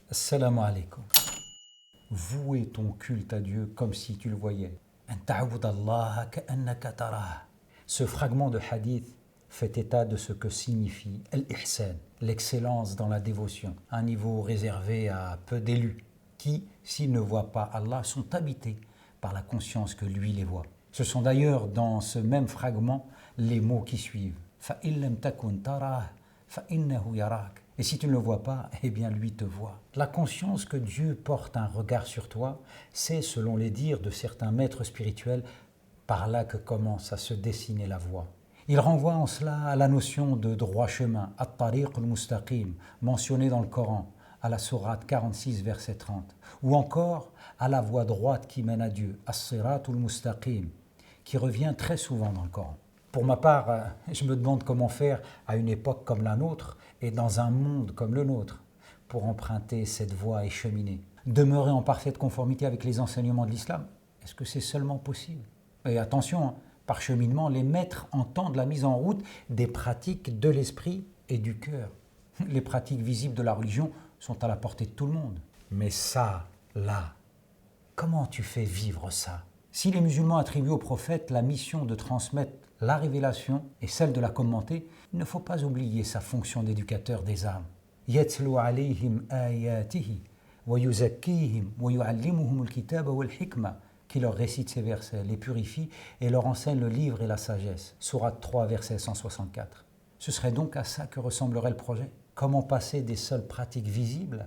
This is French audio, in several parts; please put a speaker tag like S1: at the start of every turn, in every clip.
S1: Assalamu alaikum. Vouer ton culte à Dieu comme si tu le voyais. Ce fragment de hadith fait état de ce que signifie al-ihsan, l'excellence dans la dévotion, un niveau réservé à peu d'élus qui, s'ils ne voient pas Allah, sont habités par la conscience que lui les voit. Ce sont d'ailleurs dans ce même fragment les mots qui suivent. فَإِن لَمْ تَكُنْ تَرَاهُ فَإِنَّهُ يَرَاكَ. Et si tu ne le vois pas, eh bien lui te voit. La conscience que Dieu porte un regard sur toi, c'est, selon les dires de certains maîtres spirituels, par là que commence à se dessiner la voie. Il renvoie en cela à la notion de droit chemin, at-tariq al-mustaqim, mentionnée dans le Coran, à la sourate 46, verset 30, ou encore à la voie droite qui mène à Dieu, as-sirat al-mustaqim, qui revient très souvent dans le Coran. Pour ma part, je me demande comment faire à une époque comme la nôtre et dans un monde comme le nôtre pour emprunter cette voie et cheminer. Demeurer en parfaite conformité avec les enseignements de l'islam, est-ce que c'est seulement possible? Et attention, par cheminement, les maîtres entendent la mise en route des pratiques de l'esprit et du cœur. Les pratiques visibles de la religion sont à la portée de tout le monde. Mais ça, là, comment tu fais vivre ça? Si les musulmans attribuent au prophète la mission de transmettre la révélation et celle de la commenter, il ne faut pas oublier sa fonction d'éducateur des âmes. يَتْلُو عَلَيْهِمْ آيَاتِهِ وَيُزَكِّيهِمْ وَيُعَلِّمُهُمُ الْكِتَابَ وَالْحِكْمَةَ, qui leur récite ces versets, les purifie et leur enseigne le livre et la sagesse. Sourate 3, verset 164. Ce serait donc à ça que ressemblerait le projet. Comment passer des seules pratiques visibles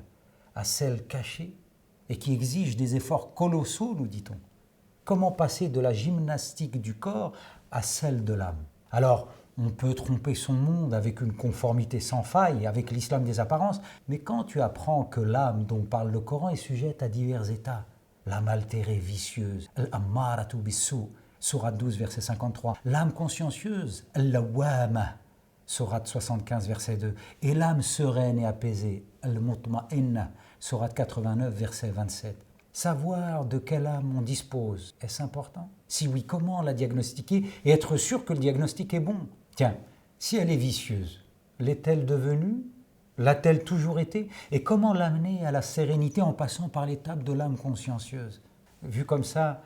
S1: à celles cachées et qui exigent des efforts colossaux, nous dit-on. Comment passer de la gymnastique du corps à celle de l'âme? Alors, on peut tromper son monde avec une conformité sans faille, avec l'islam des apparences, mais quand tu apprends que l'âme dont parle le Coran est sujette à divers états, l'âme altérée, vicieuse, al-ammaratu bis-su, sourate 12, verset 53, l'âme consciencieuse, al-lawwama, sourate 75, verset 2, et l'âme sereine et apaisée, al-mutma'inna, sourate 89, verset 27. Savoir de quelle âme on dispose, est-ce important? Si oui, comment la diagnostiquer et être sûr que le diagnostic est bon? Tiens, si elle est vicieuse, l'est-elle devenue? L'a-t-elle toujours été? Et comment l'amener à la sérénité en passant par l'étape de l'âme consciencieuse? Vu comme ça,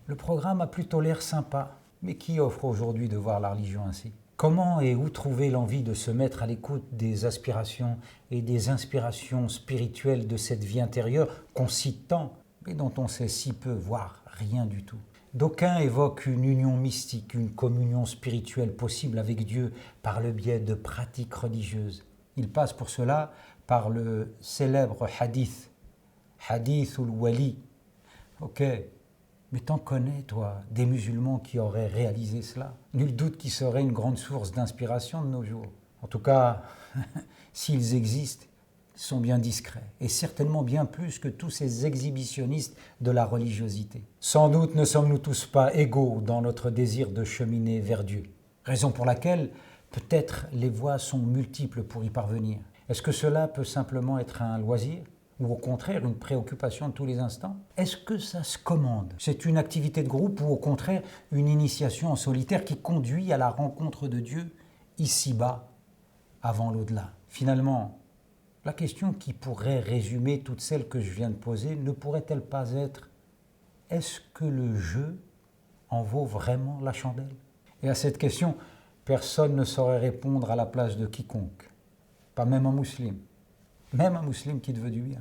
S1: le programme a plutôt l'air sympa, mais qui offre aujourd'hui de voir la religion ainsi? Comment et où trouver l'envie de se mettre à l'écoute des aspirations et des inspirations spirituelles de cette vie intérieure qu'on cite tant, mais dont on sait si peu, voire rien du tout? D'aucuns évoquent une union mystique, une communion spirituelle possible avec Dieu par le biais de pratiques religieuses. Ils passent pour cela par le célèbre hadith, hadithul wali. Ok, mais t'en connais, toi, des musulmans qui auraient réalisé cela? Nul doute qu'ils seraient une grande source d'inspiration de nos jours. En tout cas, s'ils existent, ils sont bien discrets, et certainement bien plus que tous ces exhibitionnistes de la religiosité. Sans doute ne sommes-nous tous pas égaux dans notre désir de cheminer vers Dieu. Raison pour laquelle, peut-être, les voies sont multiples pour y parvenir. Est-ce que cela peut simplement être un loisir? Ou au contraire une préoccupation de tous les instants? Est-ce que ça se commande? C'est une activité de groupe ou au contraire une initiation en solitaire qui conduit à la rencontre de Dieu ici-bas, avant l'au-delà? Finalement, la question qui pourrait résumer toutes celles que je viens de poser ne pourrait-elle pas être: est-ce que le jeu en vaut vraiment la chandelle? Et à cette question, personne ne saurait répondre à la place de quiconque, pas même un musulman. Même un musulman qui te veut du bien.